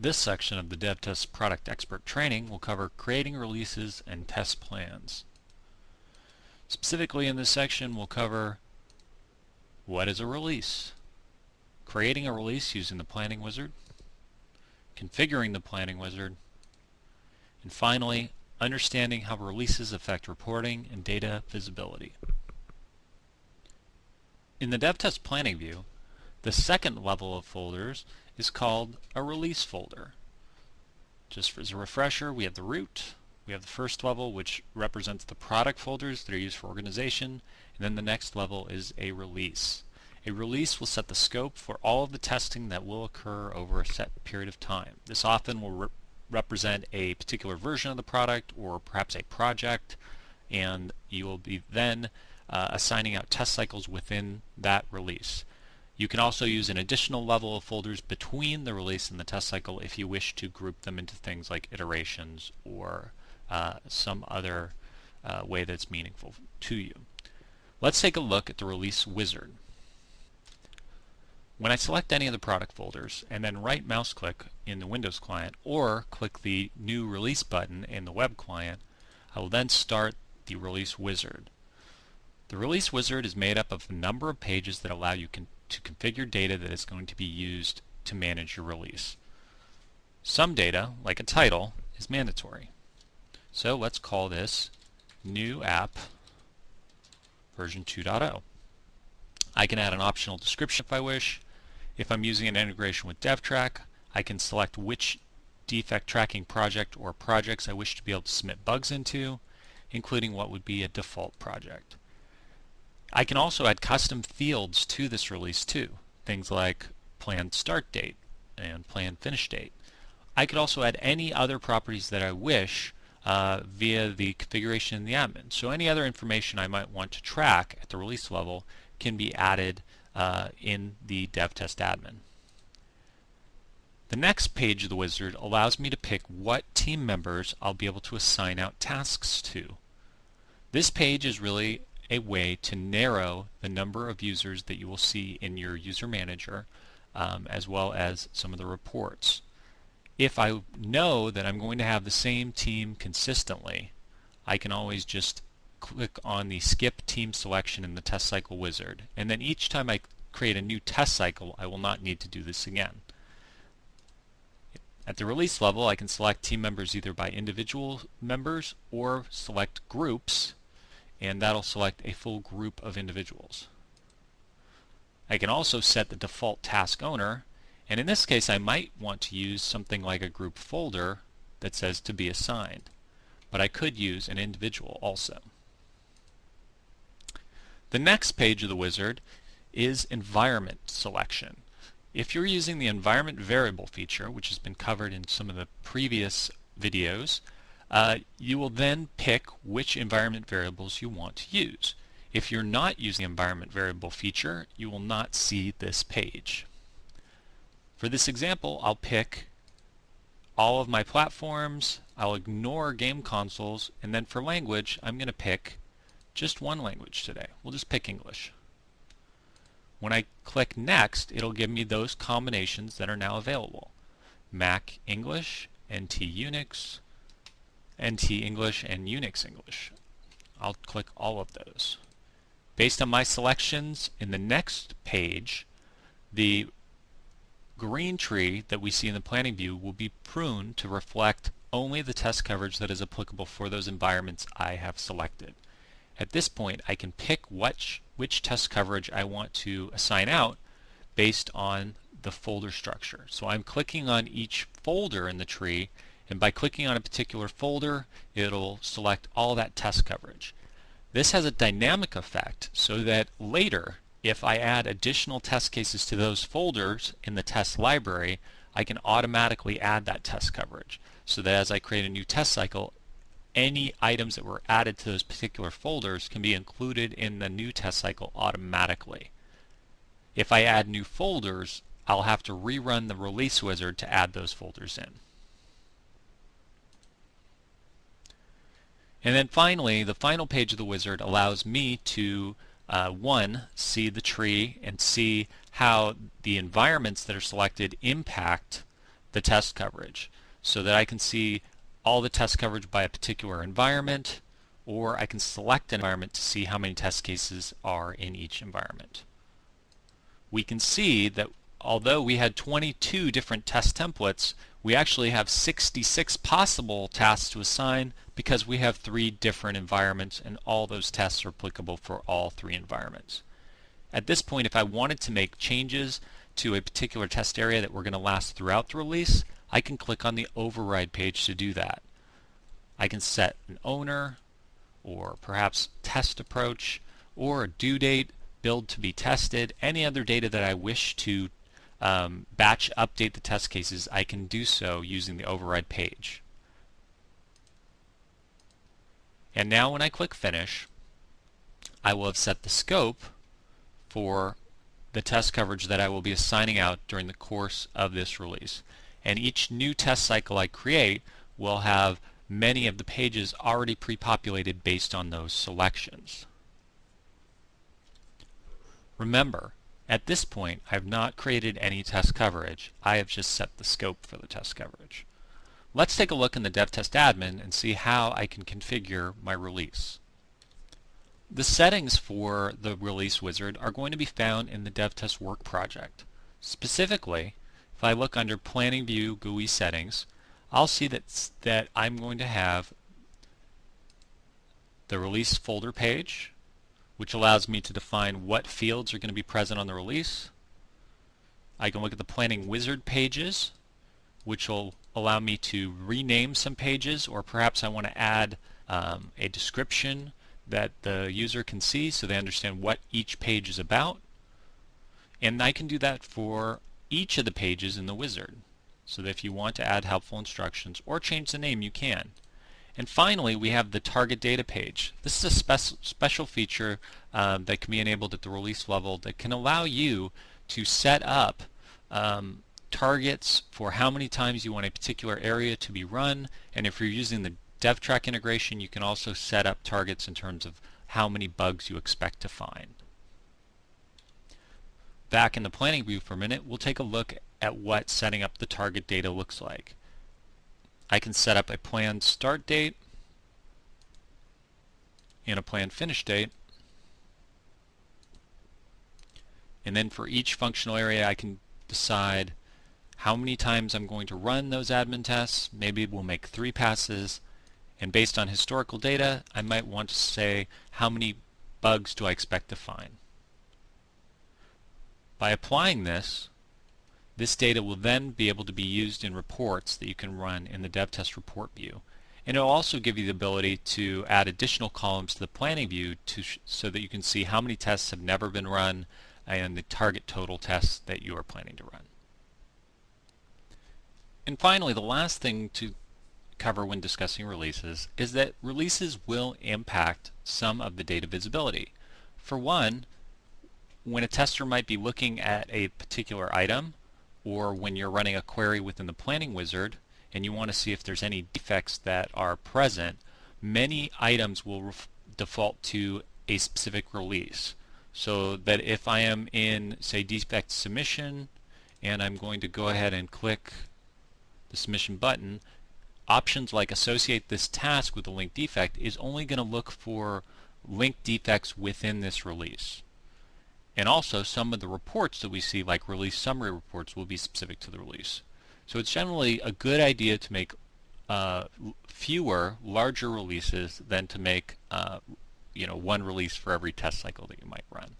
This section of the DevTest Product Expert Training will cover creating releases and test plans. Specifically in this section, we'll cover what is a release, creating a release using the planning wizard, configuring the planning wizard, and finally, understanding how releases affect reporting and data visibility. In the DevTest Planning view, the second level of folders is called a release folder. Just as a refresher, we have the root, we have the first level, which represents the product folders that are used for organization, and then the next level is a release. A release will set the scope for all of the testing that will occur over a set period of time. This often will represent a particular version of the product or perhaps a project, and you will be then assigning out test cycles within that release. You can also use an additional level of folders between the release and the test cycle if you wish to group them into things like iterations or some other way that's meaningful to you. Let's take a look at the release wizard. When I select any of the product folders and then right mouse click in the Windows client or click the new release button in the web client, I will then start the release wizard. The release wizard is made up of a number of pages that allow you to configure data that is going to be used to manage your release. Some data, like a title, is mandatory. So let's call this New App version 2.0. I can add an optional description if I wish. If I'm using an integration with DevTrack, I can select which defect tracking project or projects I wish to be able to submit bugs into, including what would be a default project. I can also add custom fields to this release too, things like planned start date and planned finish date. I could also add any other properties that I wish via the configuration in the admin. So any other information I might want to track at the release level can be added in the DevTest admin. The next page of the wizard allows me to pick what team members I'll be able to assign out tasks to. This page is really a way to narrow the number of users that you will see in your user manager, as well as some of the reports. If I know that I'm going to have the same team consistently, I can always just click on the skip team selection in the test cycle wizard, and then each time I create a new test cycle I will not need to do this again. At the release level, I can select team members either by individual members or select groups, and that'll select a full group of individuals. I can also set the default task owner, and in this case I might want to use something like a group folder that says to be assigned, but I could use an individual also. The next page of the wizard is environment selection. If you're using the environment variable feature, which has been covered in some of the previous videos, you will then pick which environment variables you want to use. If you're not using the environment variable feature, you will not see this page. For this example, I'll pick all of my platforms, I'll ignore game consoles, and then for language, I'm going to pick just one language today. We'll just pick English. When I click Next, it'll give me those combinations that are now available. Mac English, NT Unix, NT English, and Unix English. I'll click all of those. Based on my selections, in the next page, the green tree that we see in the planning view will be pruned to reflect only the test coverage that is applicable for those environments I have selected. At this point, I can pick which test coverage I want to assign out based on the folder structure. So I'm clicking on each folder in the tree, and by clicking on a particular folder, it'll select all that test coverage. This has a dynamic effect so that later, if I add additional test cases to those folders in the test library, I can automatically add that test coverage, so that as I create a new test cycle, any items that were added to those particular folders can be included in the new test cycle automatically. If I add new folders, I'll have to rerun the release wizard to add those folders in. And then finally, the final page of the wizard allows me to see the tree and see how the environments that are selected impact the test coverage so that I can see all the test coverage by a particular environment, or I can select an environment to see how many test cases are in each environment. We can see that although we had 22 different test templates, we actually have 66 possible tasks to assign because we have 3 different environments and all those tests are applicable for all 3 environments. At this point, if I wanted to make changes to a particular test area that were going to last throughout the release, I can click on the override page to do that. I can set an owner, or perhaps test approach, or a due date, build to be tested, any other data that I wish to batch update the test cases. I can do so using the override page. And now when I click finish, I will have set the scope for the test coverage that I will be assigning out during the course of this release. And each new test cycle I create will have many of the pages already pre-populated based on those selections. Remember, at this point I have not created any test coverage. I have just set the scope for the test coverage. Let's take a look in the DevTest admin and see how I can configure my release. The settings for the release wizard are going to be found in the DevTest work project. Specifically, if I look under Planning View GUI settings, I'll see that I'm going to have the release folder page, which allows me to define what fields are going to be present on the release. I can look at the Planning Wizard pages, which will allow me to rename some pages, or perhaps I want to add a description that the user can see so they understand what each page is about. And I can do that for each of the pages in the wizard, so that if you want to add helpful instructions or change the name, you can. And finally, we have the target data page. This is a special feature that can be enabled at the release level that can allow you to set up targets for how many times you want a particular area to be run, and if you're using the DevTrack integration, you can also set up targets in terms of how many bugs you expect to find. Back in the planning view for a minute, we'll take a look at what setting up the target data looks like. I can set up a planned start date and a planned finish date. And then for each functional area, I can decide how many times I'm going to run those admin tests. Maybe we'll make 3 passes. And based on historical data, I might want to say how many bugs do I expect to find. By applying this data will then be able to be used in reports that you can run in the DevTest report view. And it will also give you the ability to add additional columns to the planning view so that you can see how many tests have never been run and the target total tests that you are planning to run. And finally, the last thing to cover when discussing releases is that releases will impact some of the data visibility. For one, when a tester might be looking at a particular item, or when you're running a query within the planning wizard and you want to see if there's any defects that are present, many items will default to a specific release. So that if I am in, say, defect submission, and I'm going to go ahead and click the submission button, options like associate this task with a linked defect is only going to look for linked defects within this release. And also some of the reports that we see, like release summary reports, will be specific to the release. So it's generally a good idea to make fewer, larger releases than to make one release for every test cycle that you might run.